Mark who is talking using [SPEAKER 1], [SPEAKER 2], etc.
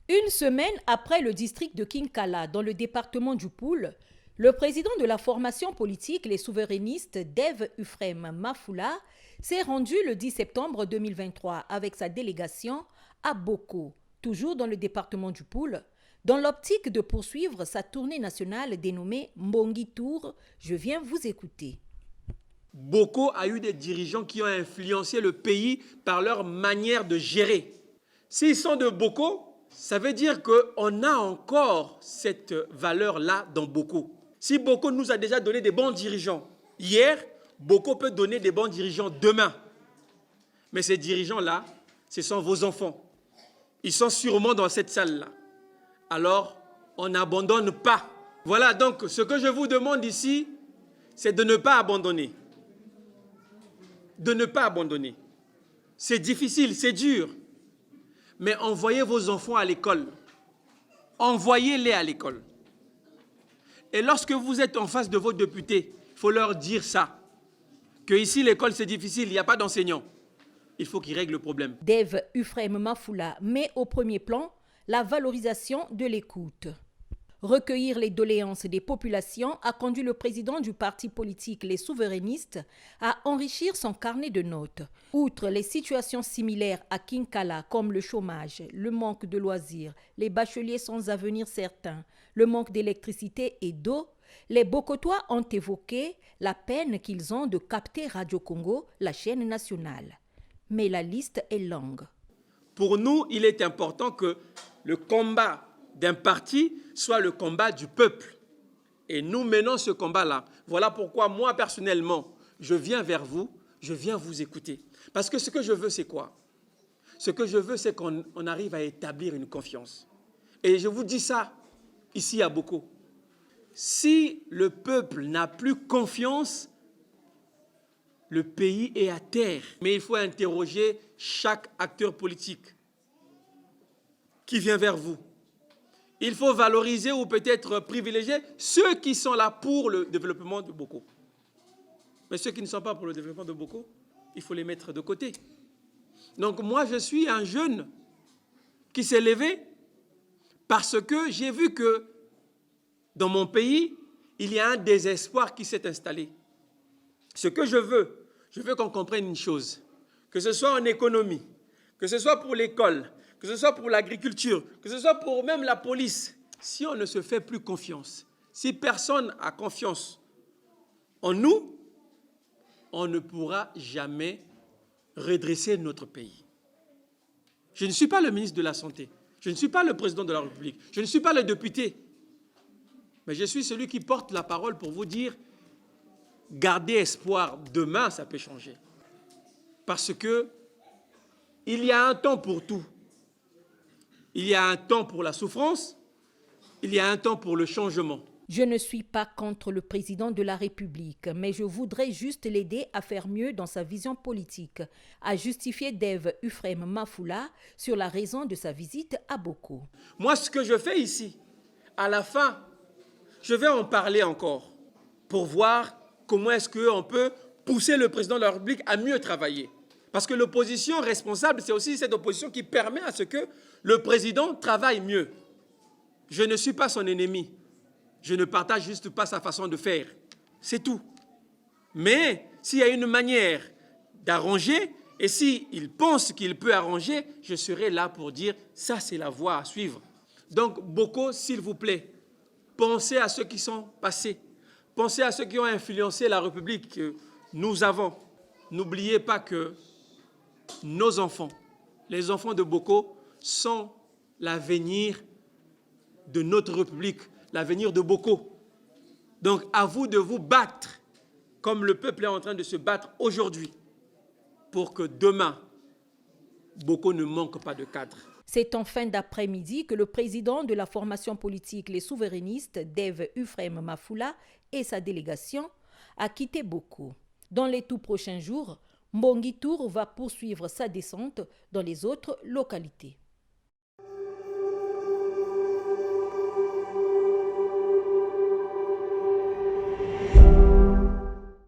[SPEAKER 1] Une semaine après le district de Kinkala, dans le département du Poul, le président de la formation politique Les Souverainistes, Dev Ufrem Mafoula, s'est rendu le 10 septembre 2023 avec sa délégation à Boko, toujours dans le département du Poul, dans l'optique de poursuivre sa tournée nationale dénommée Mbongi Tour. Je viens vous écouter.
[SPEAKER 2] Boko a eu des dirigeants qui ont influencé le pays par leur manière de gérer. S'ils sont de Boko, ça veut dire qu'on a encore cette valeur-là dans Boko. Si Boko nous a déjà donné des bons dirigeants hier, Boko peut donner des bons dirigeants demain. Mais ces dirigeants-là, ce sont vos enfants. Ils sont sûrement dans cette salle-là. Alors, on n'abandonne pas. Voilà, donc ce que je vous demande ici, c'est de ne pas abandonner. De ne pas abandonner. C'est difficile, c'est dur. Mais envoyez vos enfants à l'école. Envoyez-les à l'école. Et lorsque vous êtes en face de vos députés, il faut leur dire ça. Que ici, l'école, c'est difficile, il n'y a pas d'enseignants. Il faut qu'ils règlent le problème.
[SPEAKER 1] Dev Ufrem Mafoula met au premier plan la valorisation de l'écoute. Recueillir les doléances des populations a conduit le président du parti politique Les Souverainistes à enrichir son carnet de notes. Outre les situations similaires à Kinkala comme le chômage, le manque de loisirs, les bacheliers sans avenir certain, le manque d'électricité et d'eau, les Bokotois ont évoqué la peine qu'ils ont de capter Radio Congo, la chaîne nationale. Mais la liste est longue.
[SPEAKER 2] Pour nous, il est important que le combat d'un parti soit le combat du peuple. Et nous menons ce combat-là. Voilà pourquoi moi, personnellement, je viens vers vous, je viens vous écouter. Parce que ce que je veux, c'est quoi? Ce que je veux, c'est qu'on arrive à établir une confiance. Et je vous dis ça, ici à Boko. Si le peuple n'a plus confiance, le pays est à terre. Mais il faut interroger chaque acteur politique qui vient vers vous. Il faut valoriser ou peut-être privilégier ceux qui sont là pour le développement de Boko. Mais ceux qui ne sont pas pour le développement de Boko, il faut les mettre de côté. Donc moi, je suis un jeune qui s'est levé parce que j'ai vu que dans mon pays, il y a un désespoir qui s'est installé. Ce que je veux qu'on comprenne une chose, que ce soit en économie, que ce soit pour l'école, que ce soit pour l'agriculture, que ce soit pour même la police, si on ne se fait plus confiance, si personne n'a confiance en nous, on ne pourra jamais redresser notre pays. Je ne suis pas le ministre de la Santé, je ne suis pas le président de la République, je ne suis pas le député, mais je suis celui qui porte la parole pour vous dire, gardez espoir, demain ça peut changer. Parce que il y a un temps pour tout. Il y a un temps pour la souffrance, il y a un temps pour le changement.
[SPEAKER 1] Je ne suis pas contre le président de la République, mais je voudrais juste l'aider à faire mieux dans sa vision politique, a justifié Dev Ufrem Mafoula sur la raison de sa visite à Boko.
[SPEAKER 2] Moi, ce que je fais ici, à la fin, je vais en parler encore pour voir comment est-ce qu'on peut pousser le président de la République à mieux travailler. Parce que l'opposition responsable, c'est aussi cette opposition qui permet à ce que le président travaille mieux. Je ne suis pas son ennemi. Je ne partage juste pas sa façon de faire. C'est tout. Mais s'il y a une manière d'arranger, et s'il pense qu'il peut arranger, je serai là pour dire ça, c'est la voie à suivre. Donc, Boko, s'il vous plaît, pensez à ceux qui sont passés. Pensez à ceux qui ont influencé la République que nous avons. N'oubliez pas que nos enfants, les enfants de Boko, sont l'avenir de notre République, l'avenir de Boko. Donc, à vous de vous battre, comme le peuple est en train de se battre aujourd'hui, pour que demain, Boko ne manque pas de cadre.
[SPEAKER 1] C'est en fin d'après-midi que le président de la formation politique Les Souverainistes, Dev Ufrem Mafoula, et sa délégation a quitté Boko. Dans les tout prochains jours, Mbongi Tour va poursuivre sa descente dans les autres localités.